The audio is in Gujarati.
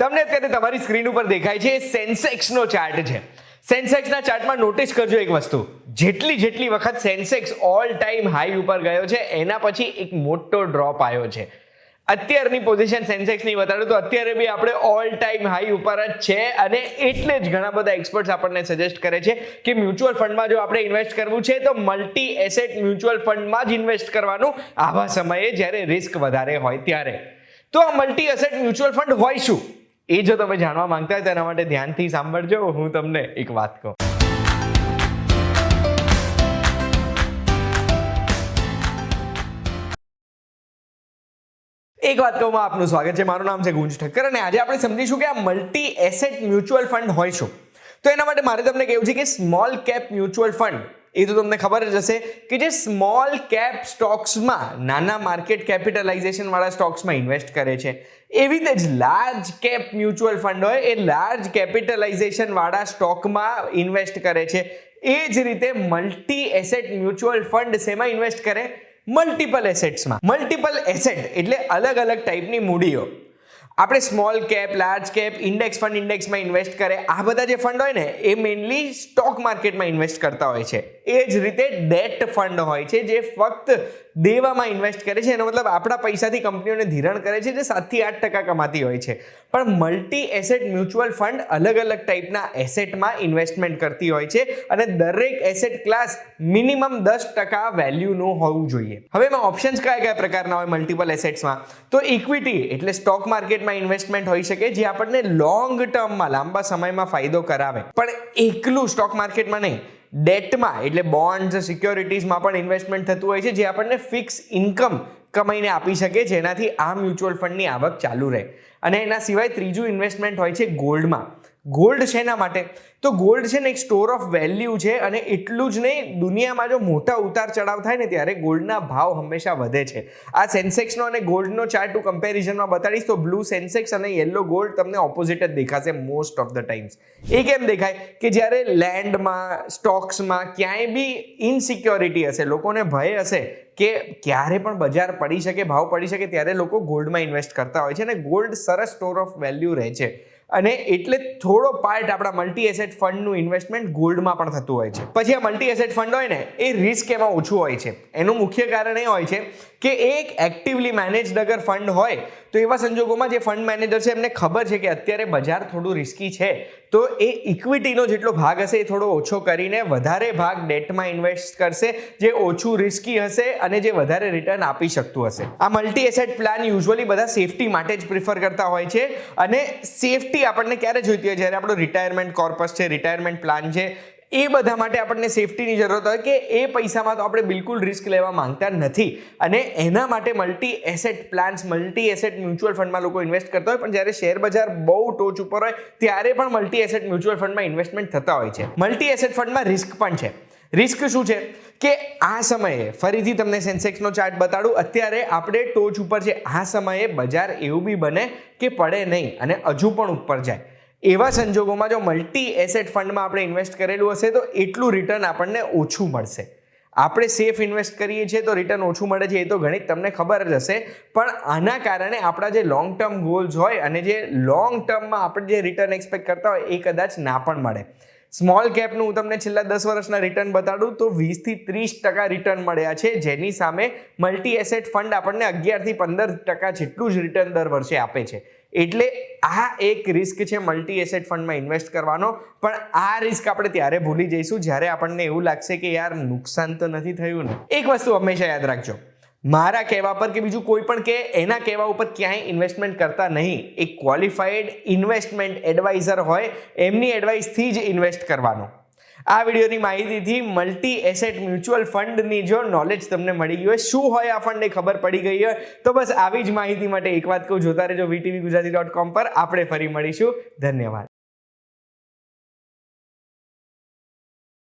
તમને અત્યારે તમારી સ્ક્રીન ઉપર દેખાય છે સેન્સેક્સનો ચાર્ટ છે. સેન્સેક્સના ચાર્ટમાં નોટિસ કરજો એક વસ્તુ, જેટલી વખત સેન્સેક્સ ઓલ ટાઈમ હાઈ ઉપર ગયો છે એના પછી એક મોટો ડ્રોપ આવ્યો છે. અત્યારની પોઝિશન સેન્સેક્સની બતાડું તો અત્યારે બી આપણે ઓલ ટાઈમ હાઈ ઉપર જ છે અને એટલે જ ઘણા બધા એક્સપર્ટ્સ આપણને સજેસ્ટ કરે છે કે મ્યુચ્યુઅલ ફંડમાં જો આપણે ઇન્વેસ્ટ કરવું છે તો મલ્ટી એસેટ મ્યુચ્યુઅલ ફંડમાં જ ઇન્વેસ્ટ કરવાનું આવા સમયે જ્યારે રિસ્ક વધારે હોય ત્યારે. તો આ મલ્ટી એસેટ મ્યુચ્યુઅલ ફંડ હોય શું એ જો તમે જાણવા માંગતા હોય તેના માટે ધ્યાનથી સાંભળજો. હું તમને એક વાત કહું. એક વાત કહું, આપનું સ્વાગત છે. મારું નામ છે ગુંજ ઠક્કર અને આજે આપણે સમજીશું કે આ મલ્ટી એસેટ મ્યુચ્યુઅલ ફંડ હોય શું. તો એના માટે મારે તમને કહેવું છે કે સ્મોલ કેપ મ્યુચ્યુઅલ ફંડ, એ તો તમને ખબર જ હશે કે જે સ્મોલ કેપ સ્ટોક્સમાં, નાના માર્કેટ કેપિટલાઇઝેશન વાળા સ્ટોક્સમાં ઇન્વેસ્ટ કરે છે. એવી રીતે જ લાર્જ કેપ મ્યુચ્યુઅલ ફંડ હોય એ લાર્જ કેપિટલાઇઝેશન વાળા સ્ટોકમાં ઇન્વેસ્ટ કરે છે. એ જ રીતે મલ્ટી એસેટ મ્યુચ્યુઅલ ફંડ શેમાં ઇન્વેસ્ટ કરે? મલ્ટિપલ એસેટ્સમાં. મલ્ટિપલ એસેટ એટલે અલગ અલગ ટાઈપની મૂડીઓ. આપણે small cap, large cap, index fund ઇન્ડેક્સમાં ઇન્વેસ્ટ કરે, આ બધા જે ફંડ હોય ને એ મેઇનલી સ્ટોક માર્કેટમાં ઇન્વેસ્ટ કરતા હોય છે. એ જ રીતે ડેટ ફંડ હોય છે જે ફક્ત દેવામાં ઇન્વેસ્ટ કરે છે. એનો મતલબ આપણા પૈસાથી કંપનીઓને ધિરાણ કરે છે જે 7-8% કમાતી હોય છે. પણ મલ્ટી એસેટ મ્યુચ્યુઅલ ફંડ અલગ અલગ ટાઈપના એસેટમાં ઇન્વેસ્ટમેન્ટ કરતી હોય છે અને દરેક એસેટ ક્લાસ મિનિમમ 10% વેલ્યુનું હોવું જોઈએ. હવે એમાં ઓપ્શન્સ કયા પ્રકારના હોય મલ્ટિપલ એસેટ્સમાં? તો ઇક્વિટી એટલે સ્ટોક માર્કેટમાં ઇન્વેસ્ટમેન્ટ હોઈ શકે જે આપણને લોંગ ટર્મમાં, લાંબા સમયમાં ફાયદો કરાવે. પણ એકલું સ્ટોક માર્કેટમાં નહીં, ડેટમાં એટલે બોન્ડ્સ, સિક્યોરિટીઝમાં પણ ઇન્વેસ્ટમેન્ટ થતું હોય છે જે આપણને ફિક્સ ઇન્કમ કમાઈને આપી શકે, જેનાથી આ મ્યુચ્યુઅલ ફંડની આવક ચાલુ રહે. અને એના સિવાય ત્રીજું ઇન્વેસ્ટમેન્ટ હોય છે ગોલ્ડમાં. ગોલ્ડ શેના માટે? તો ગોલ્ડ છે ને એક સ્ટોર ઓફ વેલ્યુ છે અને એટલું જ નહીં, દુનિયામાં જો મોટા ઉતાર ચઢાવ થાય ને ત્યારે ગોલ્ડના ભાવ હંમેશા વધે છે. આ સેન્સેક્સનો અને ગોલ્ડનો ચાર્ટ હું કમ્પેરિઝનમાં બતાડીશ તો બ્લુ સેન્સેક્સ અને યલો ગોલ્ડ તમને ઓપોઝિટ જ દેખાશે મોસ્ટ ઓફ ધ ટાઈમ્સ. એ કેમ દેખાય? કે જ્યારે લેન્ડમાં, સ્ટોક્સમાં ક્યાંય બી ઇનસિક્યોરિટી હશે, લોકોને ભય હશે કે ક્યારે પણ બજાર પડી શકે, ભાવ પડી શકે, ત્યારે લોકો ગોલ્ડમાં ઇન્વેસ્ટ કરતા હોય છે અને ગોલ્ડ સરસ સ્ટોર ઓફ વેલ્યુ રહે છે. અને એટલે થોડો પાર્ટ આપણા મલ્ટી એસેટ ફંડનું ઇન્વેસ્ટમેન્ટ ગોલ્ડમાં પણ થતું હોય છે. પછી આ મલ્ટી એસેટ ફંડ હોય ને એ રિસ્ક એમાં ઓછું હોય છે. એનું મુખ્ય કારણ એ હોય છે કે એક એક્ટિવલી મેનેજડ અગર ફંડ હોય તો એવા સંજોગોમાં જે ફંડ મેનેજર છે એમને ખબર છે કે અત્યારે બજાર થોડું રિસ્કી છે, તો એ ઇક્વિટીનો જેટલો ભાગ હશે એ થોડો ઓછો કરીને વધારે ભાગ ડેટમાં ઇન્વેસ્ટ કરશે જે ઓછું રિસ્કી હશે અને જે વધારે રિટર્ન આપી શકતું હશે. આ મલ્ટી એસેટ પ્લાન યુઝ્યુઅલી બધા સેફટી માટે જ પ્રિફર કરતા હોય છે અને સેફટી આપણને ક્યારે જોઈતી હોય? જ્યારે આપણો રિટાયરમેન્ટ કોર્પસ છે, રિટાયરમેન્ટ પ્લાન છે, એ બધા માટે આપણને સેફટીની જરૂરત હોય કે એ પૈસામાં તો આપણે બિલકુલ રિસ્ક લેવા માંગતા નથી અને એના માટે multi asset plans, multi asset mutual ફંડમાં લોકો ઇન્વેસ્ટ કરતા હોય. પણ જ્યારે શેર બજાર બહુ ટોચ ઉપર હોય ત્યારે પણ મલ્ટી એસેટ મ્યુચ્યુઅલ ફંડમાં ઇન્વેસ્ટમેન્ટ થતા હોય છે. મલ્ટી એસેટ ફંડમાં રિસ્ક પણ છે. રિસ્ક શું છે કે આ સમયે ફરીથી તમને સેન્સેક્સનો ચાર્ટ બતાડું, અત્યારે આપણે ટોચ ઉપર છે. આ સમયે બજાર એવું બી બને કે પડે નહીં અને હજુ પણ ઉપર જાય. એવા સંજોગોમાં જો મલ્ટી એસેટ ફંડમાં આપણે ઇન્વેસ્ટ કરેલું હશે તો એટલું રિટર્ન આપણને ઓછું મળશે. આપણે સેફ ઇન્વેસ્ટ કરીએ છીએ તો રિટર્ન ઓછું મળે છે, એ તો ગણિત તમને ખબર જ હશે. પણ આના કારણે આપણા જે લોંગ ટર્મ ગોલ્સ હોય અને જે લોંગ ટર્મમાં આપણે જે રિટર્ન એક્સપેક્ટ કરતા હોય એ કદાચ ના પણ મળે. સ્મોલ કેપનું હું તમને છેલ્લા 10 વર્ષના રિટર્ન બતાડું તો 20-30% રિટર્ન મળ્યા છે, જેની સામે મલ્ટી એસેટ ફંડ આપણને 11-15% જેટલું જ રિટર્ન દર વર્ષે આપે છે. એટલે આ એક રિસ્ક છે મલ્ટી એસેટ ફંડમાં ઇન્વેસ્ટ કરવાનો. પણ આ રિસ્ક આપણે ત્યારે ભૂલી જઈશું જ્યારે આપણને એવું લાગશે કે યાર નુકસાન તો નથી થયું ને. એક વસ્તુ હંમેશા યાદ રાખજો, મારા કહેવા પર કે બીજું કોઈ પણ કે એના કહેવા ઉપર ક્યાંય ઇન્વેસ્ટમેન્ટ કરતા નહીં. એક ક્વોલિફાઈડ ઇન્વેસ્ટમેન્ટ એડવાઇઝર હોય એમની એડવાઇસથી જ ઇન્વેસ્ટ કરવાનો. આ વિડીયોની માહિતીથી મલ્ટી એસેટ મ્યુચ્યુઅલ ફંડની જો નોલેજ તમને મળી ગઈ હોય, શું હોય આ ફંડ એ ખબર પડી ગઈ હોય, તો બસ આવી જ માહિતી માટે એક વાત કહું, જોતા રહેજો VTV Gujarati.com પર. આપણે ફરી મળીશું. ધન્યવાદ.